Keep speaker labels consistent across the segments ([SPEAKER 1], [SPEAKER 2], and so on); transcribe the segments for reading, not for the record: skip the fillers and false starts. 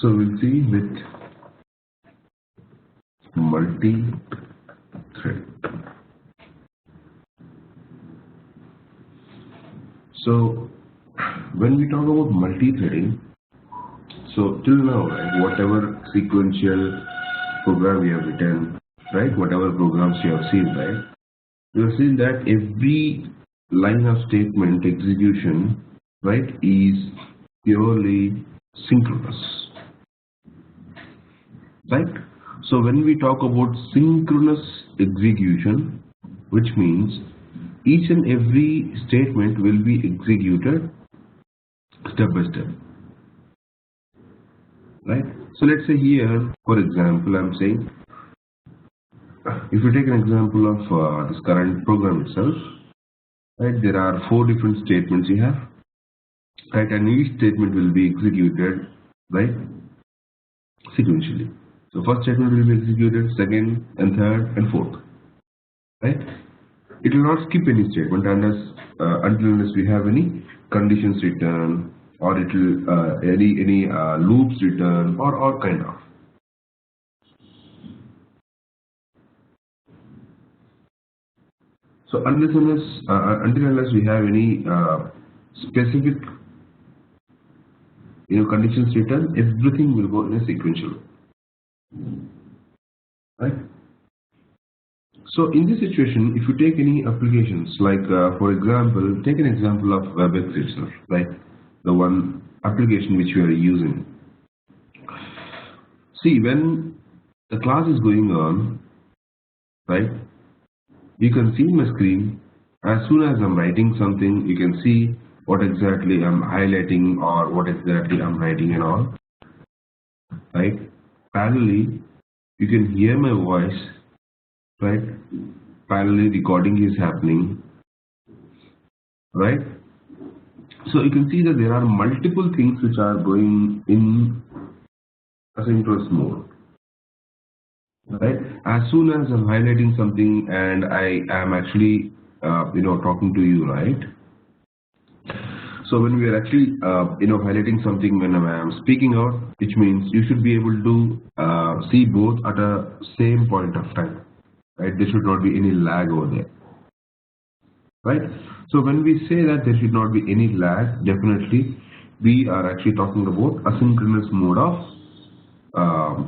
[SPEAKER 1] So we'll see with multi-thread. So when we talk about multi-threading, so till now, right, whatever sequential program we have written, right, whatever programs you have seen, right, you have seen that every line of statement execution, right, is purely synchronous, right? So when we talk about synchronous execution, which means each and every statement will be executed step by step, right? So let's say here, for example, I'm saying, if you take an example of this current program itself, right, there are 4 different statements you have, right, and each statement will be executed, right, sequentially. So first statement will be executed, second and third and fourth, right? It will not skip any statement unless we have any conditions written, or it will any loops written, or kind of. So until unless we have any specific conditions written, everything will go in a sequential, right? So in this situation, if you take any applications, like for example, take an example of WebEx itself, right? The one application which we are using. See, when the class is going on, right, you can see my screen. As soon as I'm writing something, you can see what exactly I'm highlighting or what exactly I'm writing and all, right? Parallelly, you can hear my voice, right? Parallelly, recording is happening, right? So you can see that there are multiple things which are going in asynchronous mode, right? As soon as I'm highlighting something and I am actually talking to you, right? So when we are actually highlighting something, when I am speaking out, which means you should be able to see both at a same point of time, right? There should not be any lag over there, right? So when we say that there should not be any lag, definitely we are actually talking about asynchronous mode of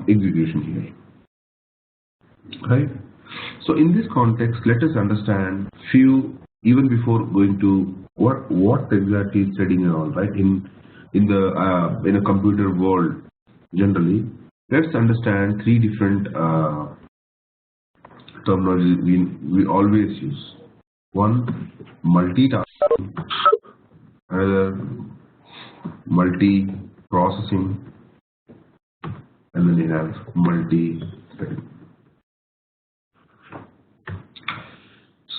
[SPEAKER 1] execution here, right? So in this context, let us understand few, even before going to what exactly is threading and all, right? In a computer world, generally, let's understand 3 different terminology we always use. One, multitasking; another, multiprocessing; and then you have multithreading.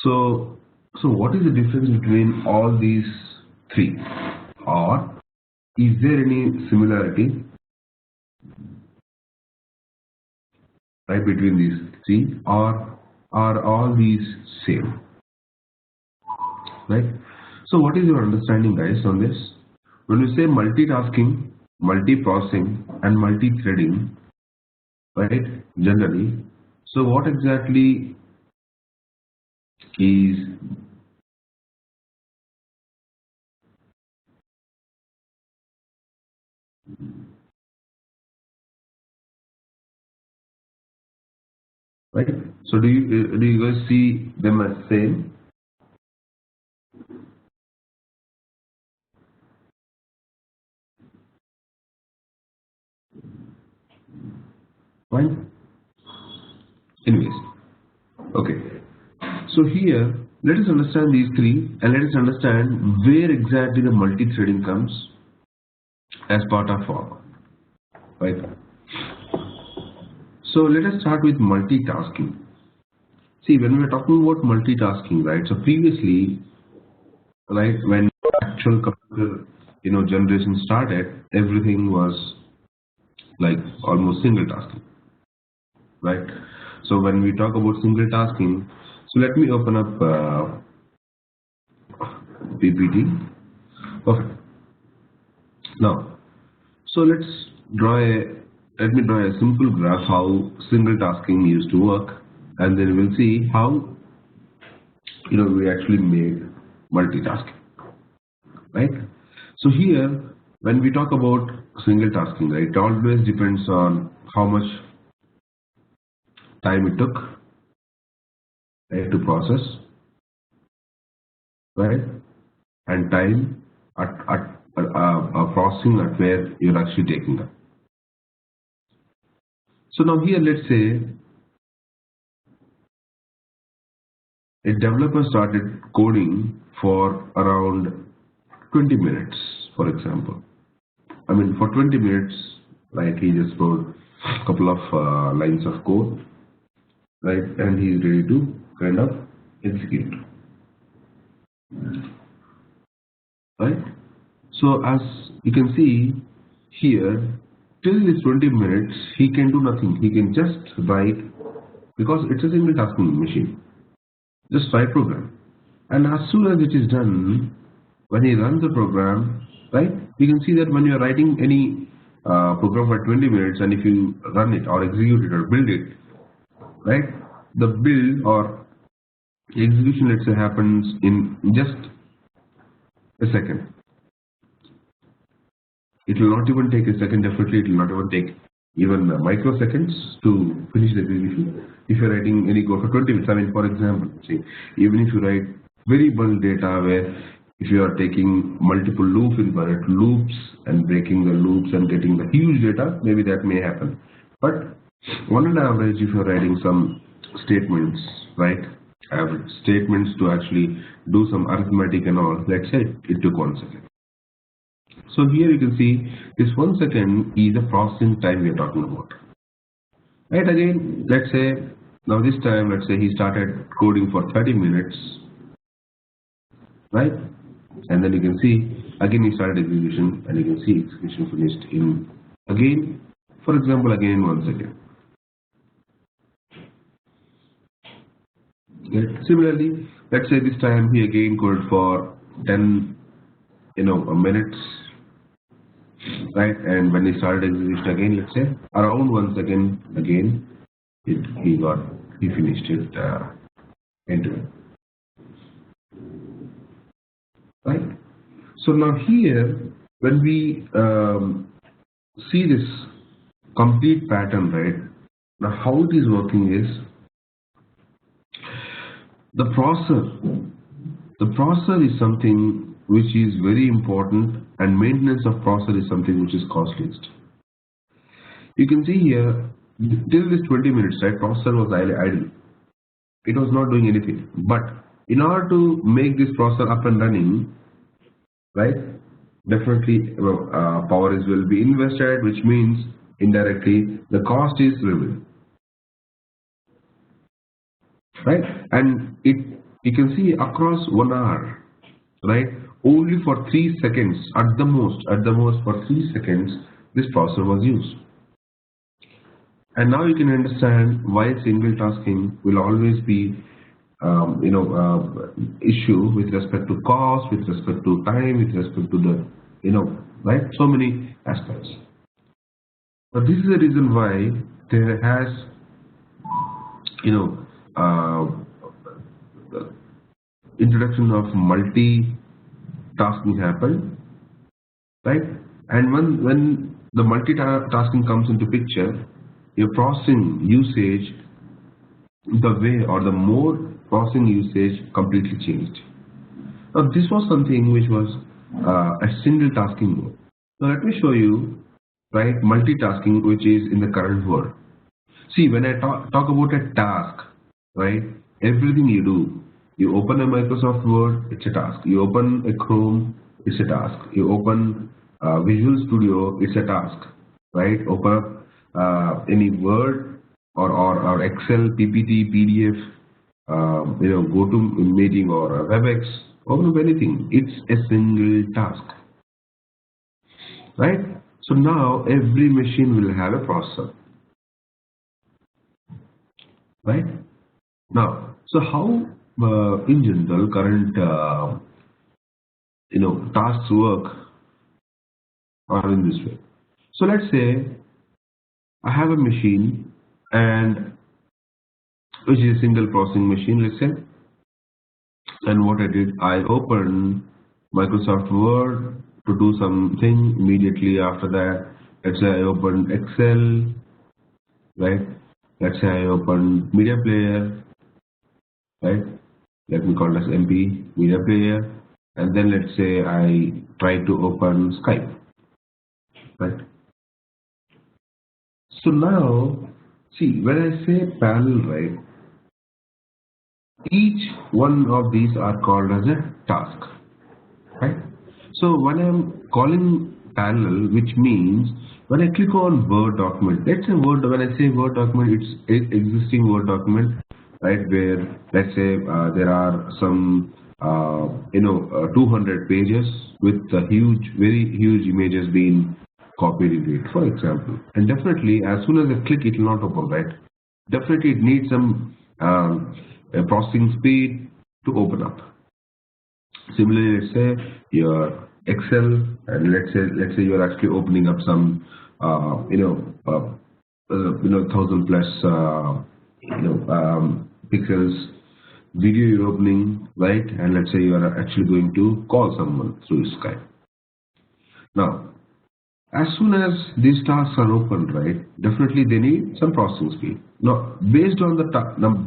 [SPEAKER 1] So what is the difference between all these 3, or is there any similarity, right, between these 3, or are all these same, right? So what is your understanding, guys, on this? When we say multitasking, multiprocessing and multithreading, right, generally, so what exactly is right? So do you guys see them as same? Fine. Anyways, okay. So here, let us understand these 3, and let us understand where exactly the multi-threading comes as part of our, right? So let us start with multitasking. See, when we are talking about multitasking, right? So previously, right, when actual computer generation started, everything was like almost single tasking, right? So when we talk about single tasking, so let me open up PPT. Okay. Now, so let's draw a let me draw a simple graph how single tasking used to work, and then we'll see how we actually made multitasking, right? So here, when we talk about single tasking, right, it always depends on how much time it took, right, to process, right, and time at processing at where you're actually taking up. So now here, let's say a developer started coding for around 20 minutes, for example. I mean, for 20 minutes, right, he just wrote a couple of lines of code, right, and he's ready to kind of execute, right? So as you can see here, till this 20 minutes, he can do nothing. He can just write, because it's a single tasking machine. Just write program. And as soon as it is done, when he runs the program, right, you can see that when you are writing any program for 20 minutes, and if you run it or execute it or build it, right, the build or execution, let's say, happens in just a second. It will not even take a second, definitely it will not even take even microseconds to finish the execution. If you're writing any code for 20 minutes, I mean, for example, see, even if you write very bulk data where if you are taking multiple loops in infinite loops and breaking the loops and getting the huge data, maybe that may happen. But on an average, if you're writing some statements, right, average statements to actually do some arithmetic and all, let's say it took 1 second. So here you can see this 1 second is the processing time we are talking about. Right, again, let's say now this time, let's say he started coding for 30 minutes, right? And then you can see again he started execution, and you can see execution finished in again, for example, again 1 second. Okay. Similarly, let's say this time he again coded for 10 minutes, right? And when he started execution again, let's say around 1 second again, he finished it end to end, right? So now here, when we see this complete pattern, right? Now how it is working is the processor. The processor is something which is very important, and maintenance of processor is something which is costliest. You can see here, till this 20 minutes, right, processor was idle. It was not doing anything. But in order to make this processor up and running, right, definitely power will be invested, which means indirectly the cost is removed, right? And you can see across 1 hour, right, only for 3 seconds at the most for 3 seconds this processor was used. And now you can understand why single tasking will always be issue with respect to cost, with respect to time, with respect to the right, so many aspects. But this is the reason why there has introduction of multitasking happened, right? And when the multitasking comes into picture, your processing usage, the way or the more processing usage completely changed. Now this was something which was a single tasking mode. Now let me show you, right, multitasking which is in the current world. See, when I talk about a task, right, everything you do, you open a Microsoft Word, it's a task. You open a Chrome, it's a task. You open Visual Studio, it's a task, right? Open up any Word or Excel, PPT, PDF, go to meeting or WebEx, open up anything. It's a single task, right? So now every machine will have a processor, right? Now, so how in general current tasks work are in this way. So let's say I have a machine and which is a single processing machine, let's say. And what I did, I opened Microsoft Word to do something. Immediately after that, let's say I opened Excel, right? Let's say I opened Media Player, right? Let me call it as MP Media Player, and then let's say I try to open Skype, right? So now, see, when I say parallel, right, each one of these are called as a task, right? So when I'm calling parallel, which means when I click on Word document, let's say Word, when I say Word document, it's existing Word document, right? Where let's say there are some 200 pages with huge, very huge images being copied into it, for example. And definitely, as soon as I click, it will not open, right? Definitely, it needs some processing speed to open up. Similarly, let's say your Excel, and let's say you are actually opening up some thousand plus pixels video you're opening, right? And let's say you are actually going to call someone through Skype. Now, as soon as these tasks are open, right, definitely they need some processing speed. Now, based on the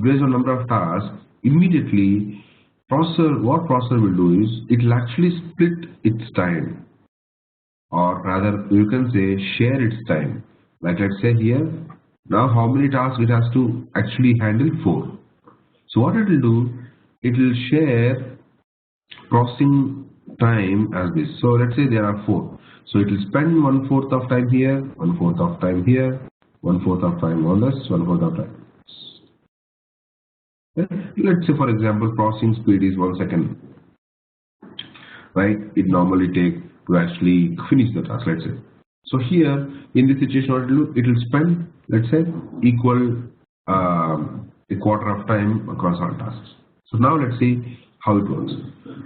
[SPEAKER 1] based on number of tasks, immediately what processor will do is it will actually split its time, or rather you can say share its time. Like let's say here, now how many tasks it has to actually handle? 4. So what it will do, it will share processing time as this. So let's say there are 4. So it will spend 1/4 of time here, 1/4 of time here, 1/4 of time on this, 1/4 of time. Let's say for example processing speed is 1 second, right? It normally take to actually finish the task, let's say. So here in this situation what it will spend, let's say, equal a quarter of time across all tasks. So now let's see how it works.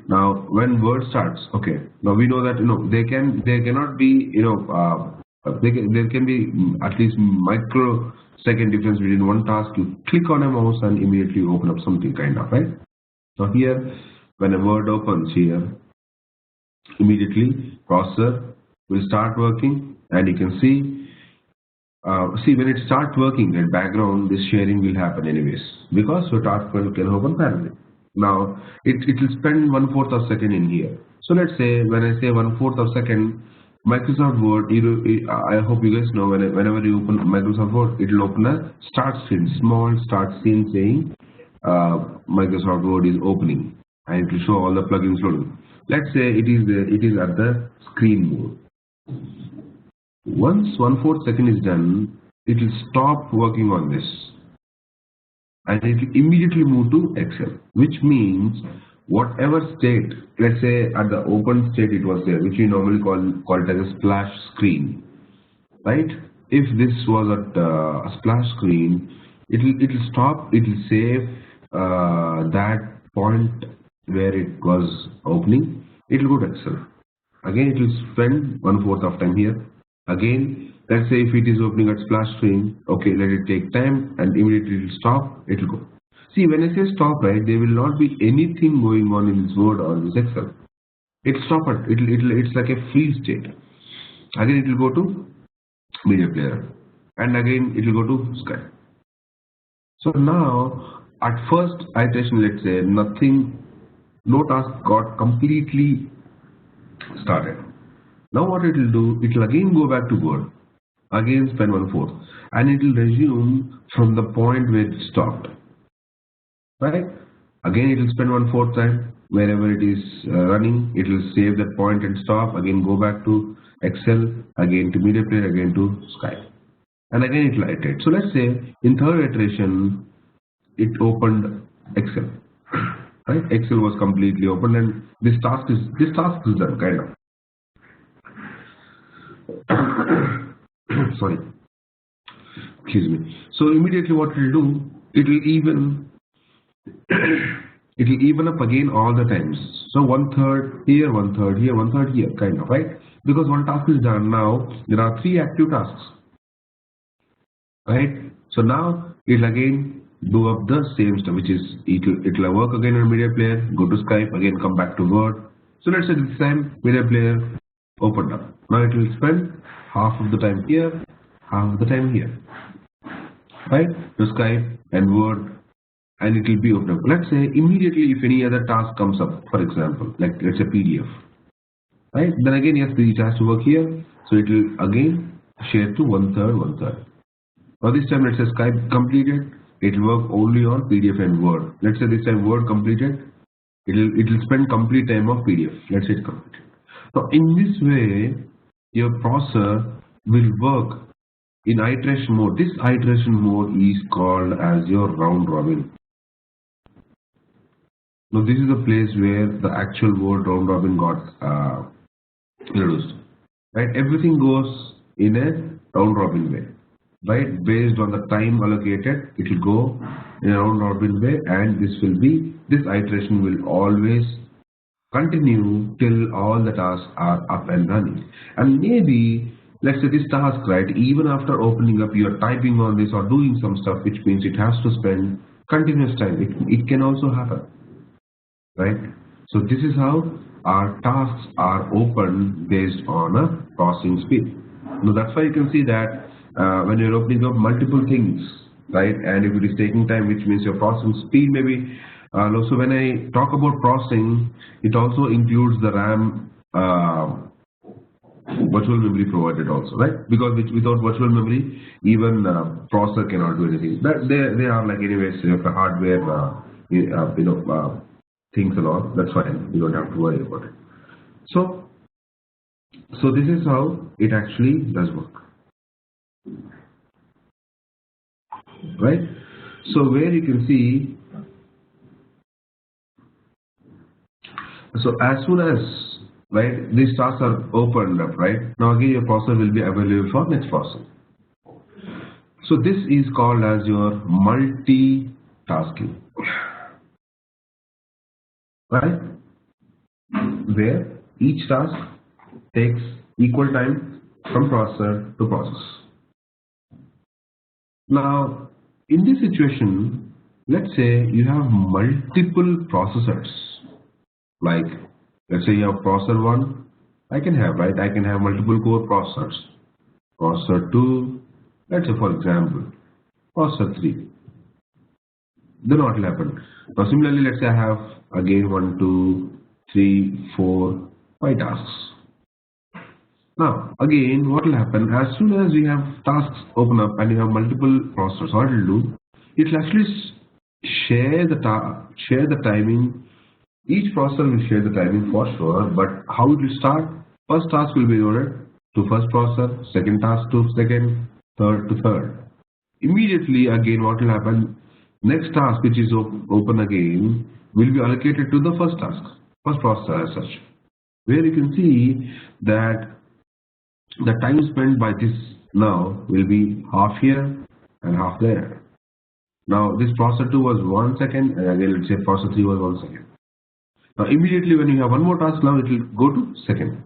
[SPEAKER 1] Now when Word starts, okay, now we know that there cannot be there can be at least microsecond difference between one task. You click on a mouse and immediately open up something kind of, right? So here when a Word opens here, immediately processor will start working, and you can see when it starts working in background, this sharing will happen anyways because your task can open parallel. Now it will spend 1/4 of second in here. So let's say when I say 1/4 of second, Microsoft Word, I hope you guys know whenever you open Microsoft Word, it will open a start screen, small start screen saying Microsoft Word is opening, and it will show all the plugins loading. Let's say it is at the screen mode. Once 1/4 second is done, it will stop working on this, and it will immediately move to Excel, which means whatever state, let's say at the open state it was there, which we normally call it as a splash screen, right? If this was at a splash screen, it will stop, it will save that point where it was opening. It will go to Excel. Again, it will spend 1/4 of time here. Again, let's say if it is opening at splash screen, okay, let it take time, and immediately it will stop, it will go. See, when I say stop, right, there will not be anything going on in this Word or this Excel. It stop it. It's like a freeze state. Again, it will go to Media Player, and again it will go to Skype. So now, at first iteration, let's say no task got completely started. Now what it will do, it will again go back to Word, again spend 1/4, and it will resume from the point where it stopped, right? Again it will spend 1/4 time wherever it is running. It will save that point and stop, again go back to Excel, again to Media Player, again to Skype, and again it will iterate. So let's say in third iteration it opened Excel, right? Excel was completely opened, and this task is done, kind of. Sorry, excuse me. So immediately what it will do, it will even up again all the times. So 1/3 here, 1/3 here, 1/3 here, kind of, right? because one task is done. Now there are 3 active tasks, right? So now it'll again do up the same stuff, which is it'll work again on media player, go to Skype, again come back to Word. So let's say this time media player opened up. Now it will spend half of the time here, half of the time here, right? To Skype and Word, and it will be open up. Let's say immediately if any other task comes up, for example, like let's say PDF, right? Then again, yes, it has to work here, so it will again share to 1/3, 1/3. Now this time let's say Skype completed, it will work only on PDF and Word. Let's say this time Word completed, it will spend complete time of PDF. Let's say it completed. So in this way, your processor will work in iteration mode. This iteration mode is called as your round robin. Now this is the place where the actual word round robin got introduced. Right? Everything goes in a round robin way. Right, based on the time allocated, it will go in a round robin way, and this iteration will always continue till all the tasks are up and running. And maybe let's say this task, right, even after opening up, you're typing on this or doing some stuff, which means it has to spend continuous time. It can also happen, right? So this is how our tasks are open based on a processing speed. Now that's why you can see that when you're opening up multiple things, right, and if it is taking time, which means your processing speed may be low. So when I talk about processing, it also includes the RAM virtual memory provided also, right? Because without virtual memory, even processor cannot do anything. But they are like anyways the hardware things and all. That's fine. You don't have to worry about it. So this is how it actually does work. Right, so where you can see, so as soon as right these tasks are opened up, right, now again your processor will be available for next process. So this is called as your multitasking, right, where each task takes equal time from processor to process. Now in this situation, let's say you have multiple processors, like let's say you have processor 1, I can have multiple core processors, processor 2, let's say for example processor 3. Then what will happen? Now similarly, let's say I have again 1, 2, 3, 4, 5 tasks. Now again, what will happen as soon as we have tasks open up and you have multiple processors? What it will do? It will actually share the timing. Each processor will share the timing for sure, but how it will start? First task will be loaded to first processor, second task to second, third to third. Immediately again, what will happen? Next task, which is open again, will be allocated to the first task, first processor as such, where you can see that the time spent by this now will be half here and half there. Now this processor 2 was 1 second, and again let's say processor 3 was 1 second. Now immediately when you have one more task, now it will go to second.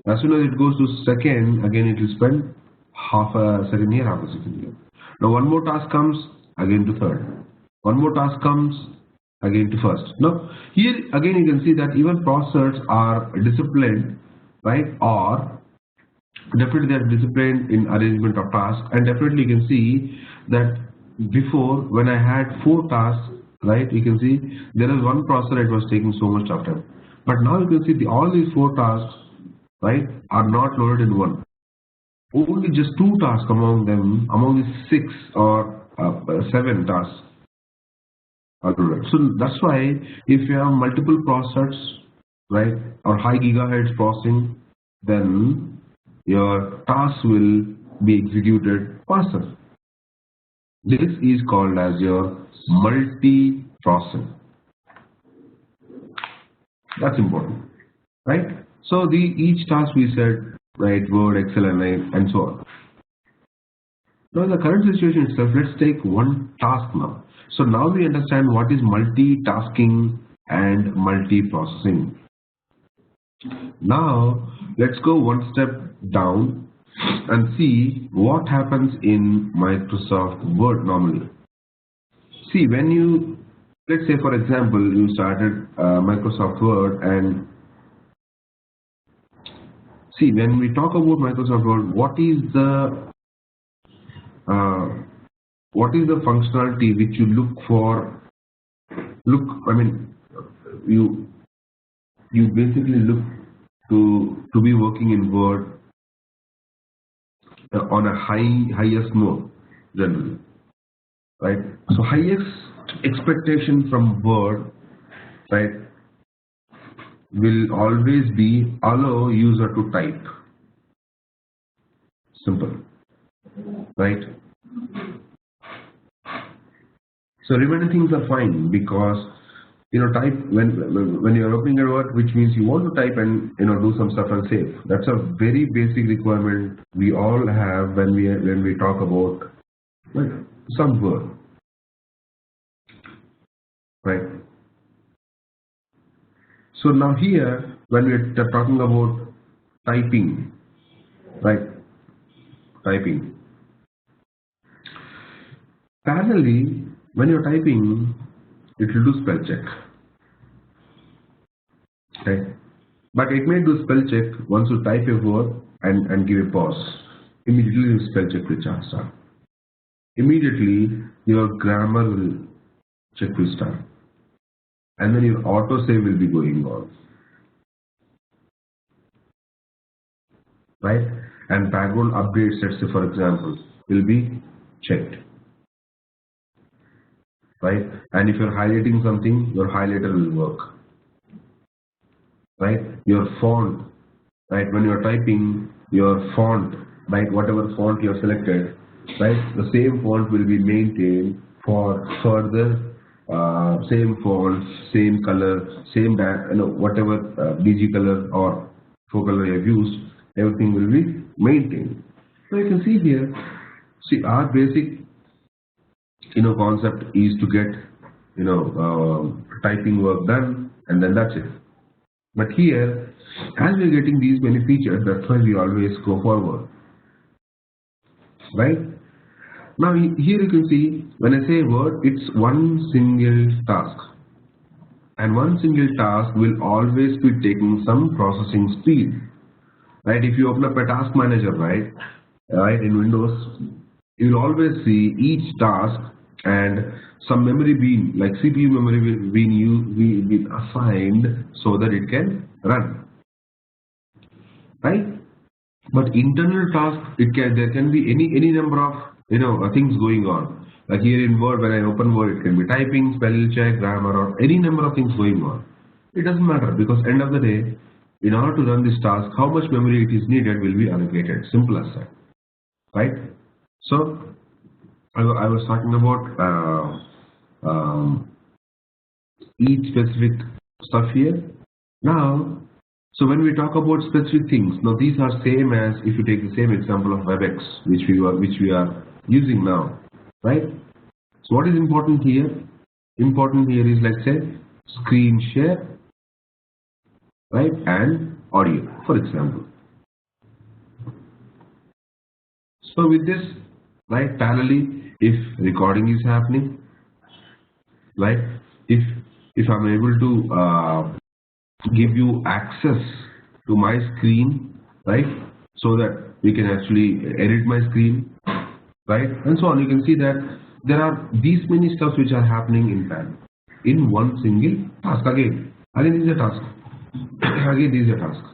[SPEAKER 1] As soon as it goes to second, again it will spend half a second here, half a second here. Now one more task comes, again to third. One more task comes, again to first. Now here again you can see that even processors are disciplined, right, or definitely they are disciplined in arrangement of tasks, and definitely you can see that before when I had 4 tasks, right, you can see there is one processor it was taking so much of time, but now you can see all these 4 tasks, right, are not loaded in one. Only just 2 tasks among them, among these 6 or 7 tasks are loaded. So that's why if you have multiple processors, right, or high gigahertz processing, then your tasks will be executed faster. This is called as your multiprocessing. That's important, right? So each task we said, right, Word, Excel, and so on. Now in the current situation itself, let's take one task now. So now we understand what is multitasking and multiprocessing. Now let's go one step down and see what happens in Microsoft Word normally. See, when you, let's say for example, you started Microsoft Word, and see, when we talk about Microsoft Word, uh, what is the functionality which you look for? I mean, you you basically look to be working in Word on a highest mode generally, right? So highest expectation from Word, right, will always be allow user to type. Simple, right? So remaining things are fine because type when you are opening a Word, which means you want to type and do some stuff and save. That's a very basic requirement we all have when we talk about some Word, right? So now here when we are talking about typing, right? Typing. Parallelly, when you're typing, it will do spell check, right? But it may do spell check once you type a word and give a pause. Immediately the spell check will start. Immediately your grammar will check will start. And then your auto save will be going on. Right? And background updates, let's say for example, will be checked. Right? And if you're highlighting something, your highlighter will work. Right? Your font, right? When you're typing, your font, right? Whatever font you have selected, right? The same font will be maintained for further same font, same color, same whatever DG color or faux color you have used, everything will be maintained. So you can see here, see our basic concept is to get typing work done, and then that's it. But here, as we're getting these many features, that's why we always go forward, right? Now here you can see when I say Word, it's one single task, and one single task will always be taking some processing speed, right? If you open up a task manager, right, in Windows, you'll always see each task and some memory being like CPU memory being assigned so that it can run, right? But internal task, there can be any number of things going on. Like here in Word, when I open Word, it can be typing, spell check, grammar, or any number of things going on. It doesn't matter because end of the day, in order to run this task, how much memory it is needed will be allocated. Simple as that, right? So I was talking about each specific stuff here. Now, so when we talk about specific things, now these are same as if you take the same example of WebEx, which we are using now, right? So what is important here? Important here is, let's say, screen share, right, and audio, for example. So with this, right, parallelly, if recording is happening, right, if I'm able to give you access to my screen, right, so that we can actually edit my screen, right, and so on. You can see that there are these many stuff which are happening in parallel in one single task. Again this is a task. Again this is a task.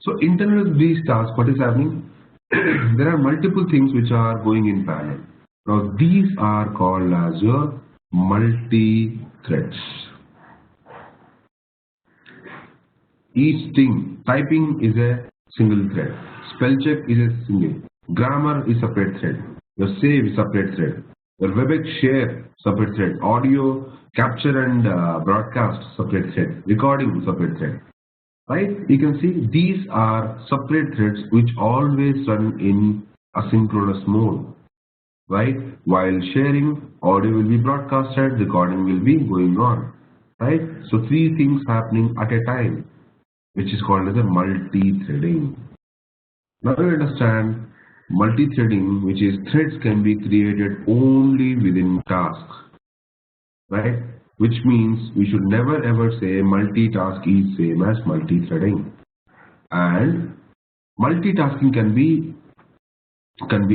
[SPEAKER 1] So internal to these tasks, what is happening? There are multiple things which are going in parallel. Now these are called as your multi-threads. Each thing, typing is a single thread, spell check is a single, grammar is separate thread, your save is separate thread, your WebEx share separate thread, audio capture and broadcast separate thread, recording separate thread, right? You can see these are separate threads which always run in asynchronous mode, right? While sharing, audio will be broadcasted, recording will be going on, right? So three things happening at a time. which is called as a multi-threading. Now you understand multi-threading, which is threads can be created only within tasks, right? Which means we should never ever say multitask is same as multi-threading. And multitasking can be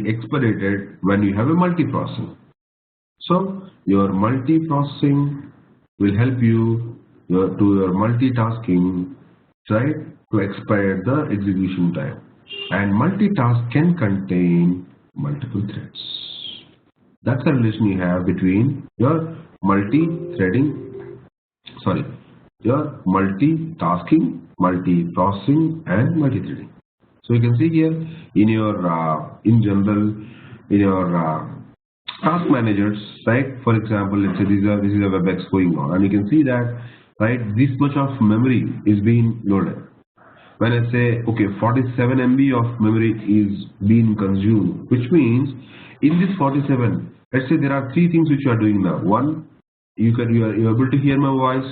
[SPEAKER 1] expedited when you have a multiprocessing. So your multiprocessing will help you to your multitasking, right, to expedite the execution time. And multitask can contain multiple threads. That's the relation you have between your your multitasking, multiprocessing, and multithreading. So you can see here in your in general in your task managers, right? For example, let's say this is a WebEx going on, and you can see that, right, this much of memory is being loaded. When I say okay, 47 MB of memory is being consumed, which means in this 47, let's say there are three things which you are doing now. One, you are able to hear my voice.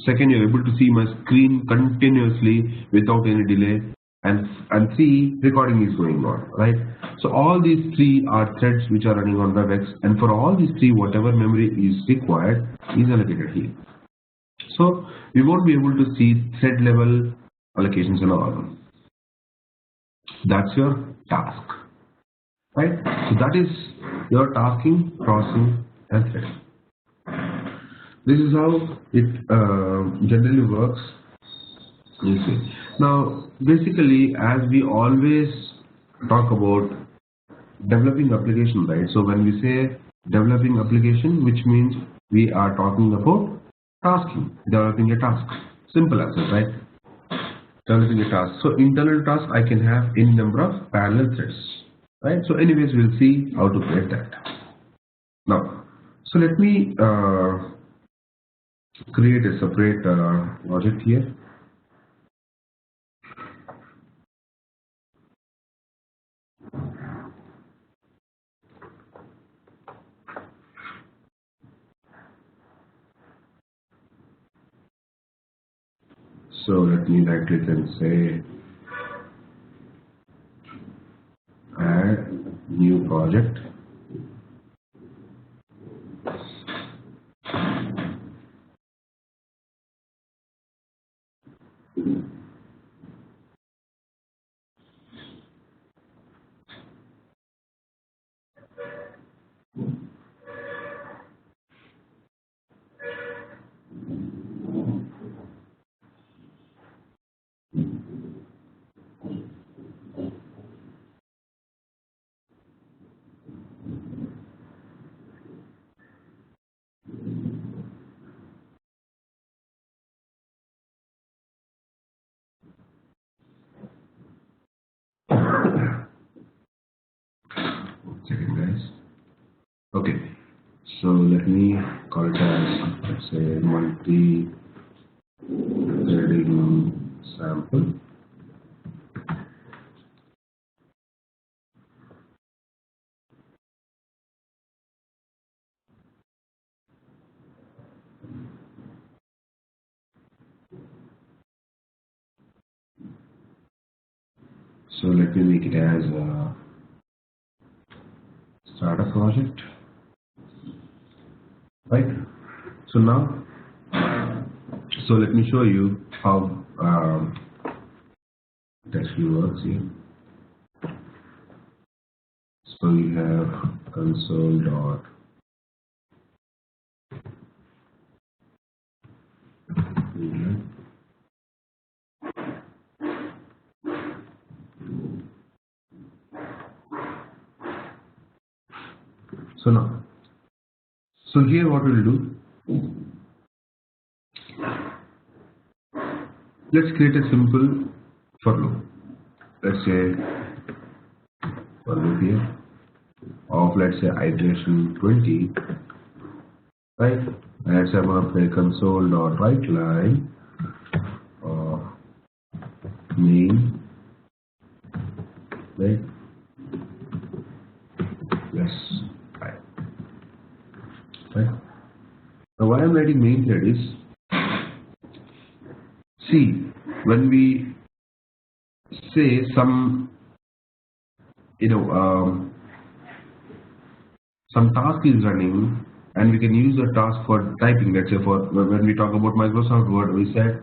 [SPEAKER 1] Second, you are able to see my screen continuously without any delay. And three, recording is going on, right? So all these three are threads which are running on WebEx, and for all these three, whatever memory is required is allocated here. So we won't be able to see thread level allocations and all. That's your task, right? So that is your tasking, processing, and threading. This is how it generally works. You see. Now, basically, as we always talk about developing application, right? So when we say developing application, which means we are talking about tasking, developing a task. Simple as it, right? Developing a task. So internal task, I can have any number of parallel threads, right? So anyways, we'll see how to create that. Now, so let me create a separate project here. So let me directly then say add new project. Second, guys. Okay, so let me call it as, let's say, multi-threading sample. So let me make it as a start a project, right? So now, so let me show you how it actually works here. So we have console dot so now, so here what we'll do, let's create a simple for loop. Let's say for loop here of, let's say, iteration 20, right? And let's say I'm going to play console dot write line of main, right? Yes, right. Now why I'm writing main thread is, see, when we say some, you know, some task is running, and we can use the task for typing. Let's say for when we talk about Microsoft Word, we said,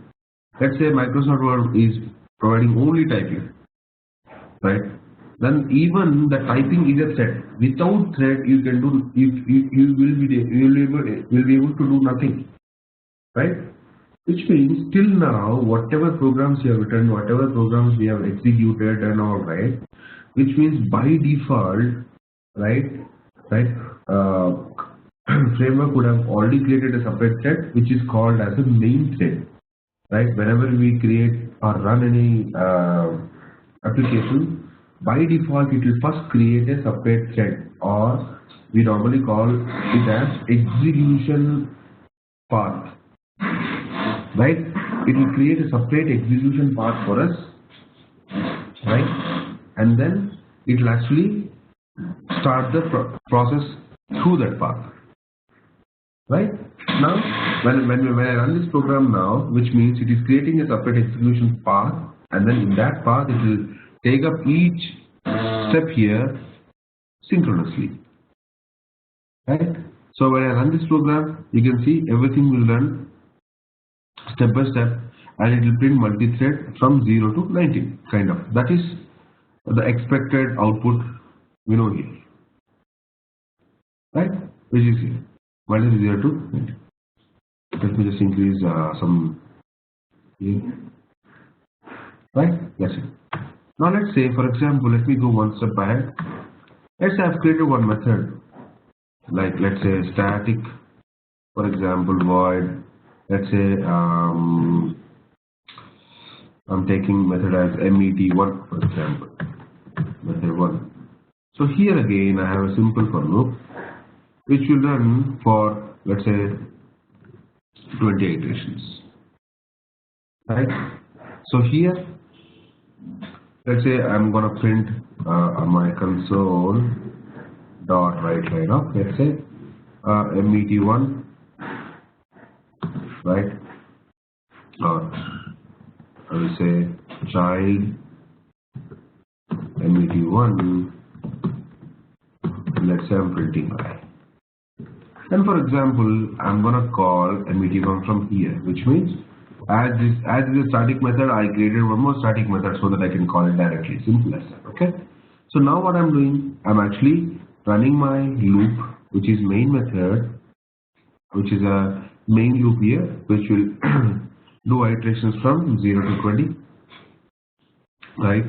[SPEAKER 1] let's say Microsoft Word is providing only typing, right? Then even the typing is a thread. Without thread, you can do you will be able to do nothing, right? Which means till now, whatever programs you have written, whatever programs we have executed and all, right? Which means by default, right, right, framework would have already created a separate thread which is called as a main thread, right? Whenever we create or run any application, by default it will first create a separate thread, or we normally call it as execution path, right? It will create a separate execution path for us, right? And then it will actually start the process through that path, right? Now when I run this program now, which means it is creating a separate execution path, and then in that path it will take up each step here synchronously, right? So when I run this program, you can see everything will run step by step, and it will print multi-thread from 0 to 19, kind of. That is the expected output we know here, right? Which is here, minus 0 to 19. Let me just increase some here, right? That's it. Now let's say, for example, let me go one step ahead. Let's say I've created one method, like let's say static, for example, void. Let's say I'm taking method as met1, for example, method 1. So here again I have a simple for loop which will run for, let's say, 20 iterations, right? So here, let's say I'm gonna print my console dot write line of, let's say, met1, right? Or I will say child met1, let's say I'm printing I. And for example, I'm gonna call met1 from here, which means as is a static method, I created one more static method so that I can call it directly. Simple as that. Okay. So now what I'm doing, I'm actually running my loop, which is main method, which is a main loop here, which will do iterations from 0 to 20, right?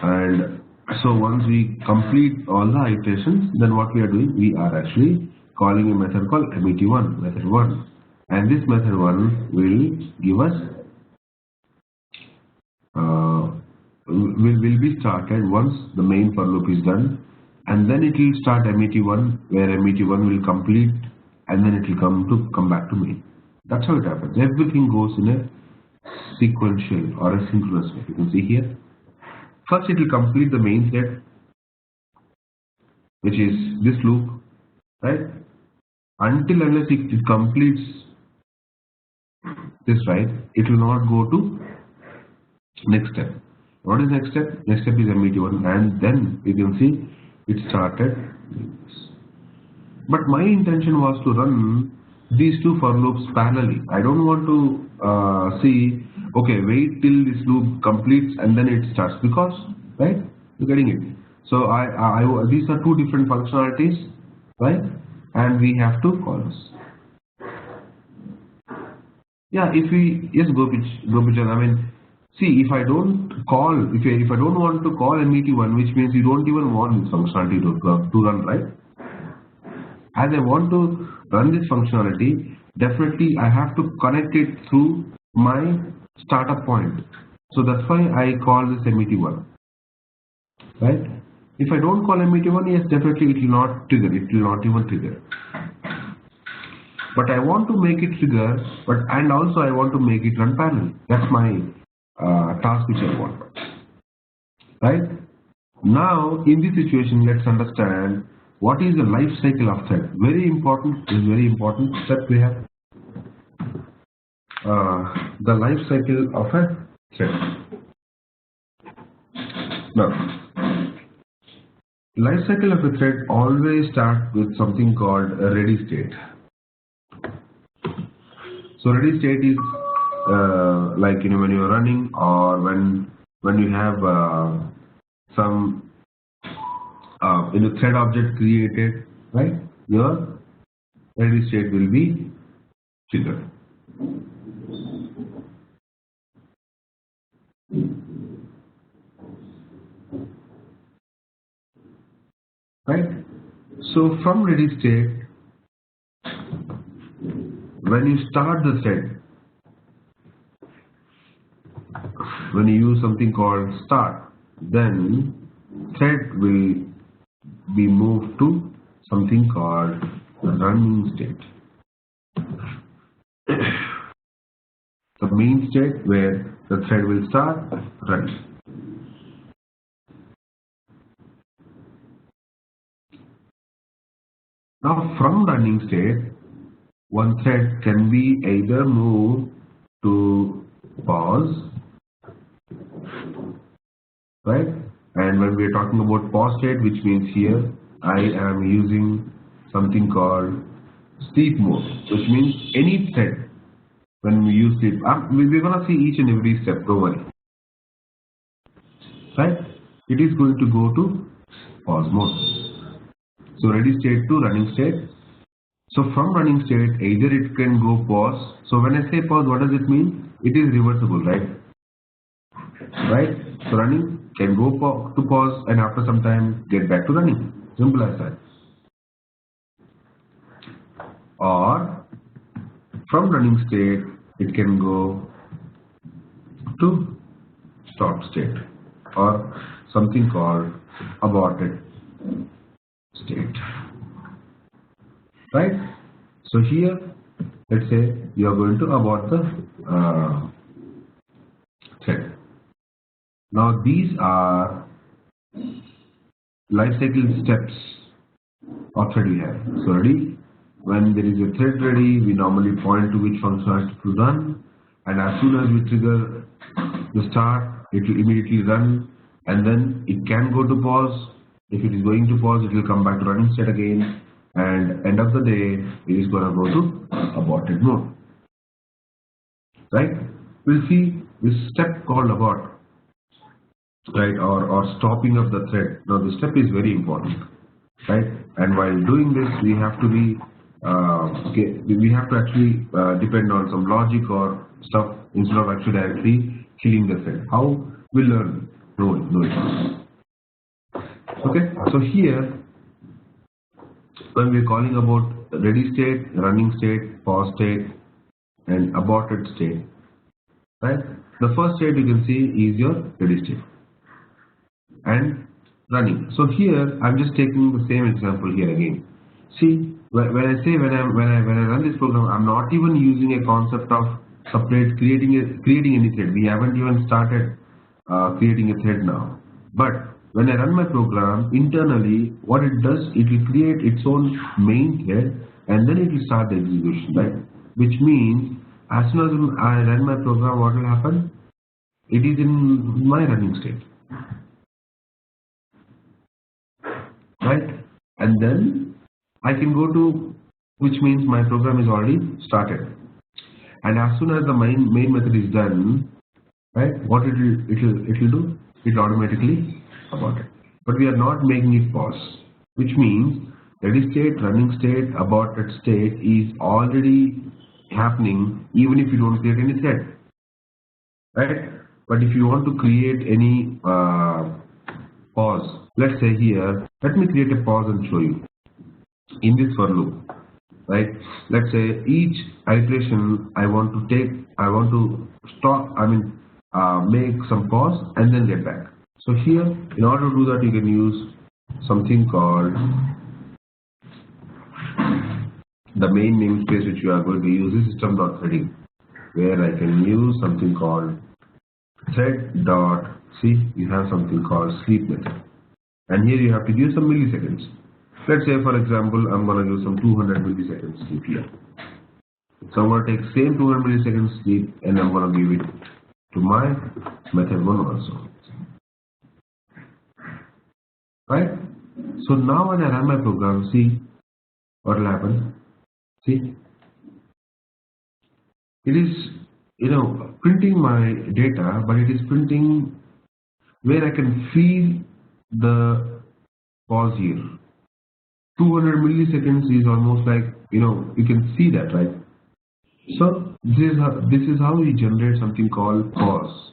[SPEAKER 1] And so once we complete all the iterations, then what we are doing, we are actually calling a method called met1, method 1, and this method 1 will give us will be started once the main for loop is done, and then it will start met1, where met1 will complete, and then it will come back to main. That's how it happens. Everything goes in a sequential or a synchronous way. You can see here. First it will complete the main thread, which is this loop, right? Until unless it completes this, right, it will not go to next step. What is next step? Next step is met1, and then you can see it started. But my intention was to run these two for loops parallelly. I don't want to see, okay, wait till this loop completes and then it starts, because, right, you're getting it. So these are two different functionalities, right, and we have to call this. Yeah, if we, yes, Gopichan, I mean, see, if I don't call, if I don't want to call met1, which means you don't even want this functionality to run, right? As I want to run this functionality, definitely I have to connect it through my startup point. So that's why I call this met1, right? If I don't call met1, yes, definitely it will not trigger. It will not even trigger. But I want to make it trigger, and also I want to make it run parallel. That's my task which I want, right? Now in this situation, let's understand what is the life cycle of thread. Very important step we have. The life cycle of a thread. Now, life cycle of a thread always starts with something called a ready state. So ready state is like when you're running or when you have some thread object created, right? Your ready state will be triggered. Right? So from ready state, when you start the thread, when you use something called start, then thread will be moved to something called running state. The main state where the thread will start running. Now from running state, one thread can be either moved to pause, right? And when we are talking about pause state, which means here I am using something called sleep mode, which means any thread when we use sleep, we're gonna see each and every step, don't worry. Right? It is going to go to pause mode. So ready state to running state. So from running state, either it can go pause. So when I say pause, what does it mean? It is reversible, right? Right? So running can go to pause and after some time get back to running. Simple as that. Or from running state, it can go to stop state or something called aborted state. Right? So here, let's say you are going to abort the thread. Now these are life cycle steps of thread we have. So ready, when there is a thread ready, we normally point to which function has to run, and as soon as we trigger the start, it will immediately run, and then it can go to pause. If it is going to pause, it will come back to running state again, and end of the day, it is going to go to aborted mode. Right? We'll see this step called abort, right, or stopping of the thread. Now the step is very important, right? And while doing this, we have to be we have to actually depend on some logic or stuff instead of actually directly killing the thread. How we learn knowing. Okay, so here when we're calling about ready state, running state, pause state, and aborted state, right? The first state you can see is your ready state and running. So here I'm just taking the same example here again. See, when I say when I run this program, I'm not even using a concept of separate creating any thread. We haven't even started creating a thread now. But when I run my program internally, what it does, it will create its own main thread and then it will start the execution, right? Which means as soon as I run my program, what will happen? It is in my running state, right? And then I can go to, which means my program is already started. And as soon as the main method is done, right? What it will do? It automatically abort it. But we are not making it pause, which means ready state, running state, aborted state is already happening even if you don't create any thread, right? But if you want to create any pause, let's say here, let me create a pause and show you in this for loop, right? Let's say each iteration I want to stop, make some pause and then get back. So here, in order to do that, you can use something called the main namespace which you are going to use is system.threading, where I can use something called thread.see, you have something called sleep method. And here you have to give some milliseconds. Let's say, for example, I'm going to give some 200 milliseconds sleep here. So I'm going to take same 200 milliseconds sleep and I'm going to give it to my method 1 also. Right? So now when I run my program, see what will happen. See, it is printing my data, but it is printing where I can feel the pause here. 200 milliseconds is almost like you can see that, right? So this is how we generate something called pause.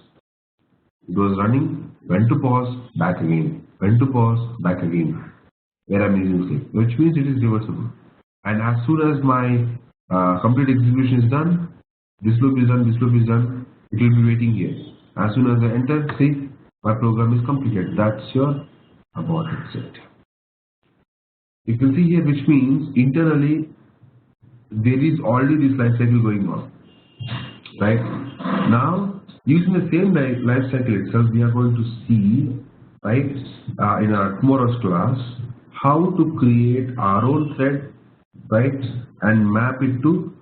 [SPEAKER 1] It was running, went to pause, back again, went to pause, back again. Where I'm using sleep, which means it is reversible. And as soon as my complete execution is done, this loop is done, this loop is done, it will be waiting here. As soon as I enter, see, my program is completed. That's your aborted set. You can see here, which means internally there is already this life cycle going on. Right now, using the same life cycle itself, we are going to see, right, in our tomorrow's class, how to create our own thread, right, and map it to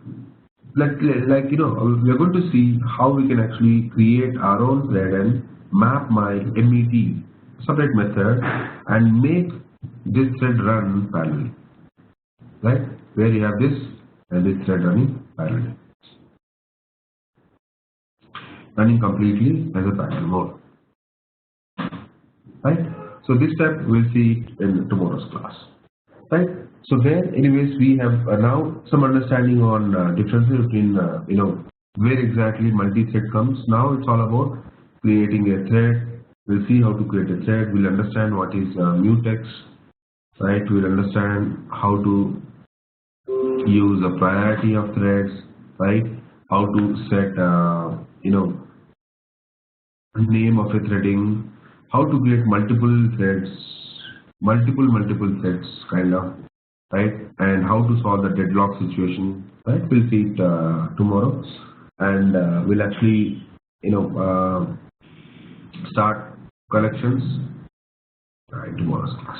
[SPEAKER 1] we are going to see how we can actually create our own thread and map my MET separate method and make this thread run parallel, right, where you have this and this thread running parallel, running completely as a parallel mode, right? So this step we'll see in tomorrow's class, right? So where anyways we have now some understanding on differences between where exactly multi-thread comes. Now it's all about creating a thread. We'll see how to create a thread. We'll understand what is mutex, right? We'll understand how to use a priority of threads, right? How to set name of a threading, how to create multiple threads, multiple threads kind of, right, and how to solve the deadlock situation, right? We'll see it tomorrow, and we'll actually start collections in tomorrow's class.